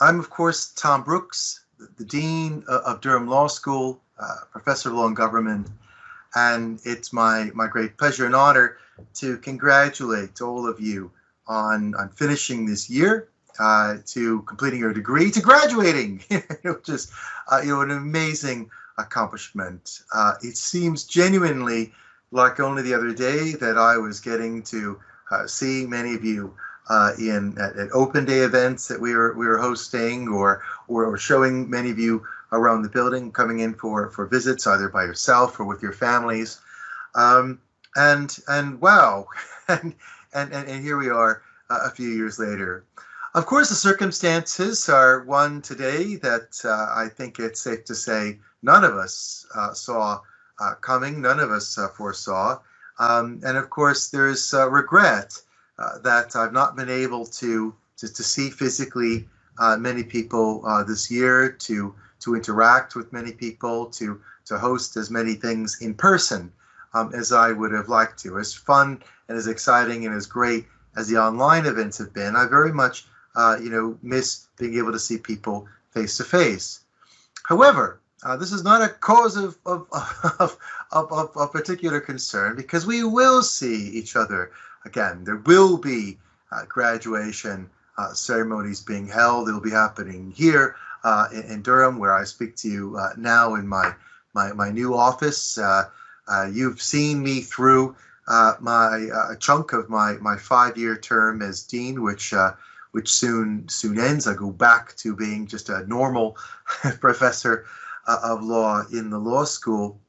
I'm, of course, Tom Brooks, the Dean of Durham Law School, Professor of Law and Government, and it's my great pleasure and honor to congratulate all of you on finishing this year, to completing your degree, to graduating, which is an amazing accomplishment. It seems genuinely like only the other day that I was getting to see many of you at open day events that we were hosting, or showing many of you around the building, coming in for visits either by yourself or with your families. And wow, and here we are a few years later. Of course, the circumstances are one today that I think it's safe to say none of us saw coming, none of us foresaw. And of course, there's regret that I've not been able to see physically many people this year, to interact with many people, to host as many things in person as I would have liked to. As fun and as exciting and as great as the online events have been, I very much miss being able to see people face to face. However, this is not a cause of particular concern, because we will see each other again. There will be graduation ceremonies being held. It'll be happening here in Durham, where I speak to you now in my new office. You've seen me through a chunk of my 5-year term as dean, which soon ends. I go back to being just a normal professor of law in the law school,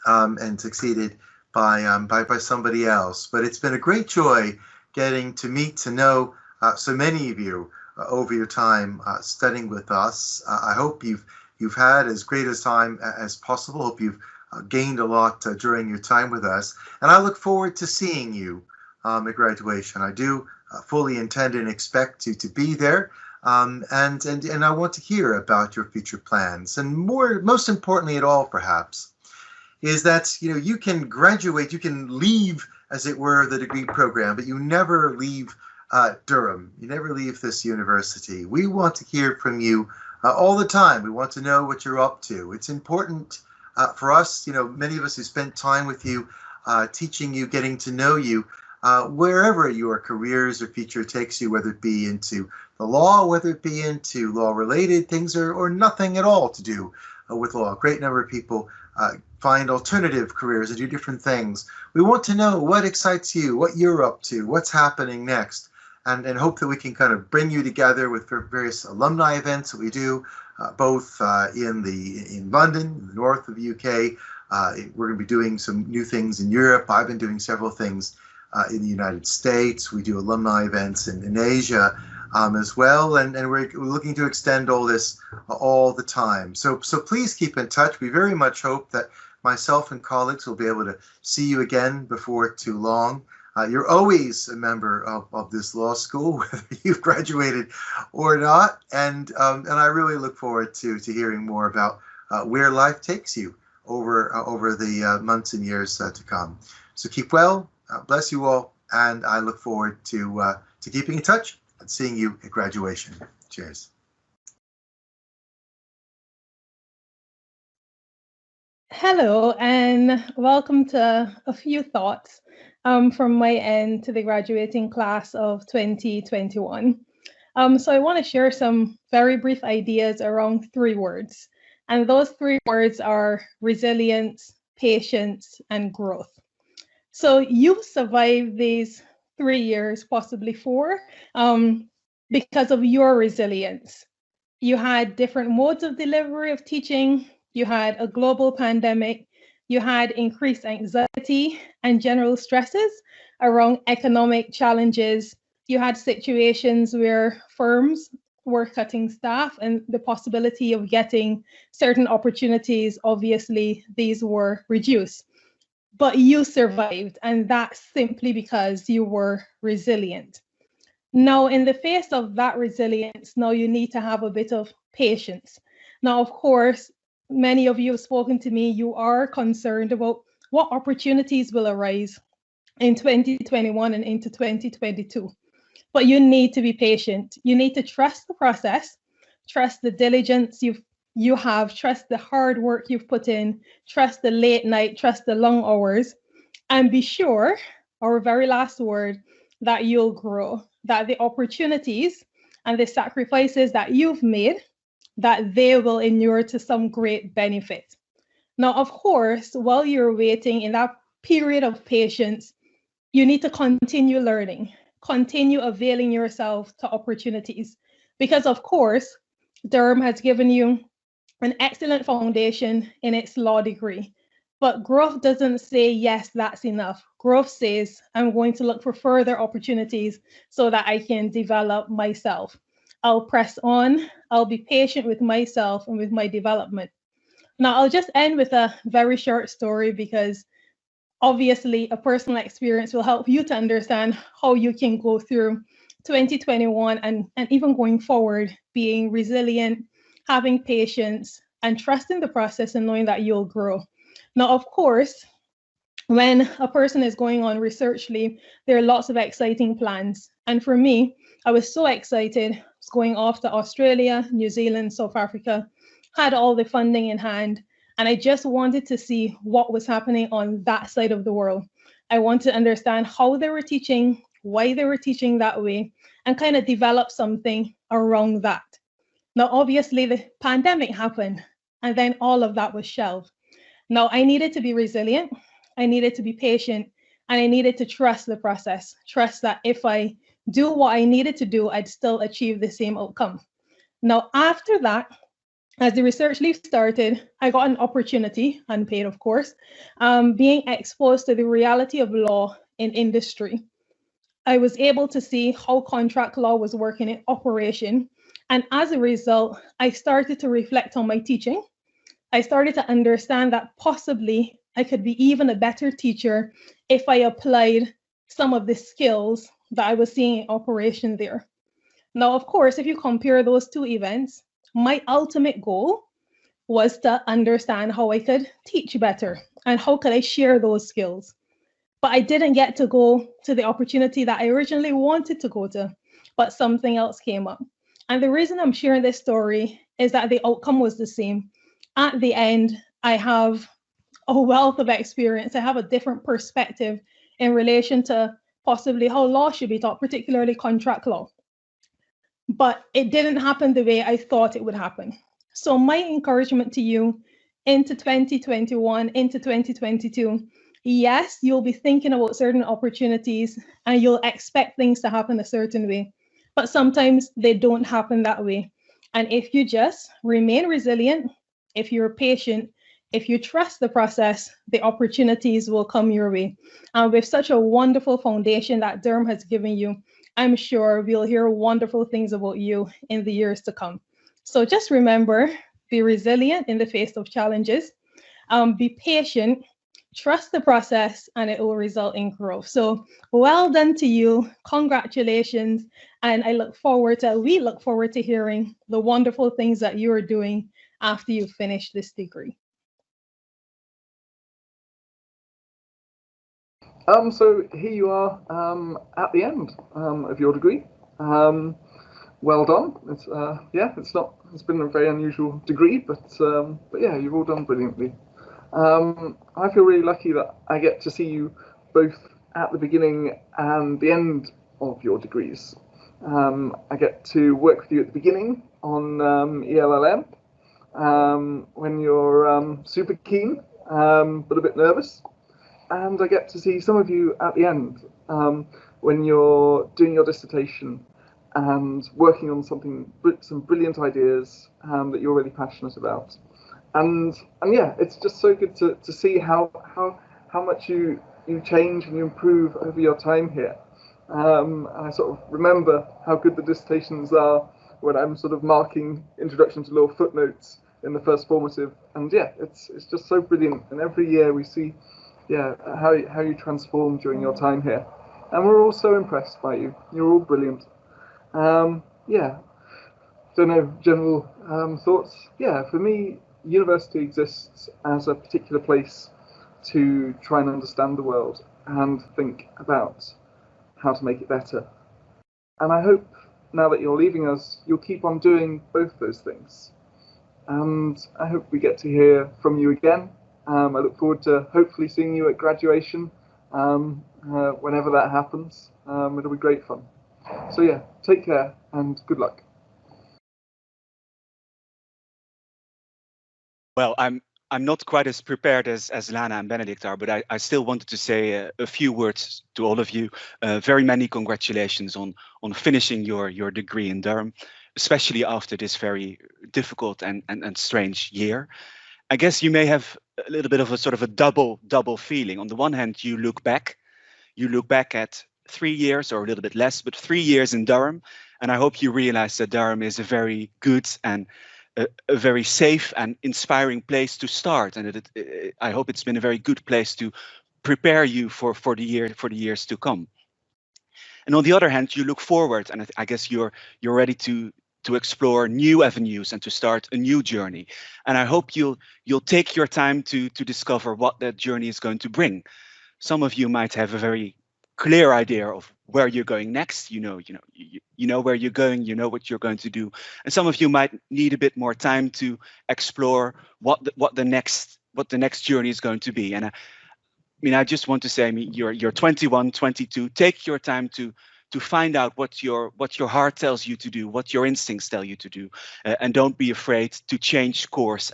and succeeded by somebody else. But it's been a great joy getting to meet, to know so many of you over your time studying with us. I hope you've had as great a time as possible. Hope you've gained a lot during your time with us, and I look forward to seeing you at graduation. I do fully intend and expect to be there, and I want to hear about your future plans. And most importantly at all, perhaps, is that you can graduate, you can leave, as it were, the degree program, but you never leave Durham. You never leave this university. We want to hear from you all the time. We want to know what you're up to. It's important for us, many of us who spent time with you, teaching you, getting to know you, wherever your careers or future takes you, whether it be into the law, whether it be into law-related things, or nothing at all to do with law. A great number of people find alternative careers and do different things. We want to know what excites you, what you're up to, what's happening next, and hope that we can kind of bring you together with various alumni events that we do, both in London, the north of the UK. We're going to be doing some new things in Europe. I've been doing several things in the United States. We do alumni events in Asia as well, and we're looking to extend all this all the time. So please keep in touch. We very much hope that myself and colleagues will be able to see you again before too long. You're always a member of this law school, whether you've graduated or not, and I really look forward to hearing more about where life takes you over the months and years to come. So keep well, bless you all, and I look forward to keeping in touch and seeing you at graduation. Cheers. Hello, and welcome to a few thoughts from my end to the graduating class of 2021. So I want to share some very brief ideas around 3 words. And those 3 words are resilience, patience, and growth. So you've survived these 3 years, possibly 4, because of your resilience. You had different modes of delivery of teaching. You had a global pandemic. You had increased anxiety and general stresses around economic challenges. You had situations where firms were cutting staff and the possibility of getting certain opportunities, obviously, these were reduced. But you survived, and that's simply because you were resilient. Now, in the face of that resilience, now you need to have a bit of patience. Now, of course, many of you have spoken to me, you are concerned about what opportunities will arise in 2021 and into 2022. But you need to be patient. You need to trust the process. trust the diligence you have, trust the hard work you've put in, trust the late night, trust the long hours, and be sure, our very last word, that you'll grow, that the opportunities and the sacrifices that you've made, that they will inure to some great benefit. Now, of course, while you're waiting in that period of patience, you need to continue learning, continue availing yourself to opportunities. Because, of course, Durham has given you an excellent foundation in its law degree. But growth doesn't say, yes, that's enough. Growth says, I'm going to look for further opportunities so that I can develop myself. I'll press on, I'll be patient with myself and with my development. Now, I'll just end with a very short story because obviously a personal experience will help you to understand how you can go through 2021 and even going forward, being resilient, having patience, and trusting the process and knowing that you'll grow. Now, of course, when a person is going on research leave, there are lots of exciting plans. And for me, I was so excited. I was going off to Australia, New Zealand, South Africa, had all the funding in hand. And I just wanted to see what was happening on that side of the world. I wanted to understand how they were teaching, why they were teaching that way, and kind of develop something around that. Now, obviously, the pandemic happened, and then all of that was shelved. Now, I needed to be resilient, I needed to be patient, and I needed to trust the process, trust that if I do what I needed to do, I'd still achieve the same outcome. Now, after that, as the research leave started, I got an opportunity, unpaid of course, being exposed to the reality of law in industry. I was able to see how contract law was working in operation. And as a result, I started to reflect on my teaching. I started to understand that possibly I could be even a better teacher if I applied some of the skills that I was seeing in operation there. Now, of course, if you compare those two events, my ultimate goal was to understand how I could teach better and how could I share those skills. But I didn't get to go to the opportunity that I originally wanted to go to, but something else came up. And the reason I'm sharing this story is that the outcome was the same. At the end, I have a wealth of experience. I have a different perspective in relation to possibly how law should be taught, particularly contract law. But it didn't happen the way I thought it would happen. So my encouragement to you into 2021, into 2022, yes, you'll be thinking about certain opportunities and you'll expect things to happen a certain way, but sometimes they don't happen that way. And if you just remain resilient, if you're patient, if you trust the process, the opportunities will come your way. And with such a wonderful foundation that Durham has given you, I'm sure we'll hear wonderful things about you in the years to come. So just remember, be resilient in the face of challenges, be patient, trust the process, and it will result in growth. So well done to you. Congratulations. And we look forward to hearing the wonderful things that you are doing after you finish this degree. So here you are at the end of your degree. Well done. It's been a very unusual degree, but yeah, you've all done brilliantly. I feel really lucky that I get to see you both at the beginning and the end of your degrees. I get to work with you at the beginning on ELLM when you're super keen but a bit nervous. And I get to see some of you at the end when you're doing your dissertation and working on some brilliant ideas that you're really passionate about. And yeah, it's just so good to see how much you change and you improve over your time here. I sort of remember how good the dissertations are when I'm sort of marking introduction to law footnotes in the first formative. And yeah, it's just so brilliant. And every year we see how you transform during your time here. And we're all so impressed by you. You're all brilliant. Don't know, general thoughts. Yeah, for me, university exists as a particular place to try and understand the world and think about how to make it better. And I hope now that you're leaving us, you'll keep on doing both those things. And I hope we get to hear from you again. I look forward to hopefully seeing you at graduation whenever that happens. It'll be great fun. So yeah, take care and good luck. Well, I'm not quite as prepared as Lana and Benedict are, but I still wanted to say a few words to all of you. Very many congratulations on finishing your degree in Durham, especially after this very difficult and strange year. I guess you may have a little bit of a sort of a double feeling. On the one hand, you look back at 3 years or a little bit less, but 3 years in Durham, and I hope you realize that Durham is a very good and a very safe and inspiring place to start, and I hope it's been a very good place to prepare you for the years to come. And on the other hand, you look forward, and I guess you're ready to explore new avenues and to start a new journey. And I hope you'll take your time to discover what that journey is going to bring. Some of you might have a very clear idea of where you're going next. You know where you're going, you know what you're going to do. And some of you might need a bit more time to explore what the next journey is going to be. And I just want to say, you're 21, 22. Take your time to find out what your heart tells you to do, what your instincts tell you to do, and don't be afraid to change course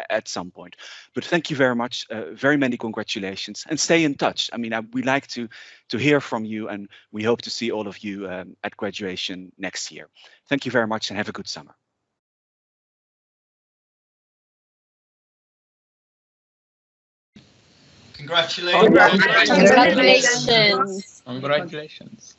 at some point. But thank you very much. Very many congratulations, and stay in touch. We like to hear from you, and we hope to see all of you at graduation next year. Thank you very much, and have a good summer. Congratulations. Congratulations. Congratulations.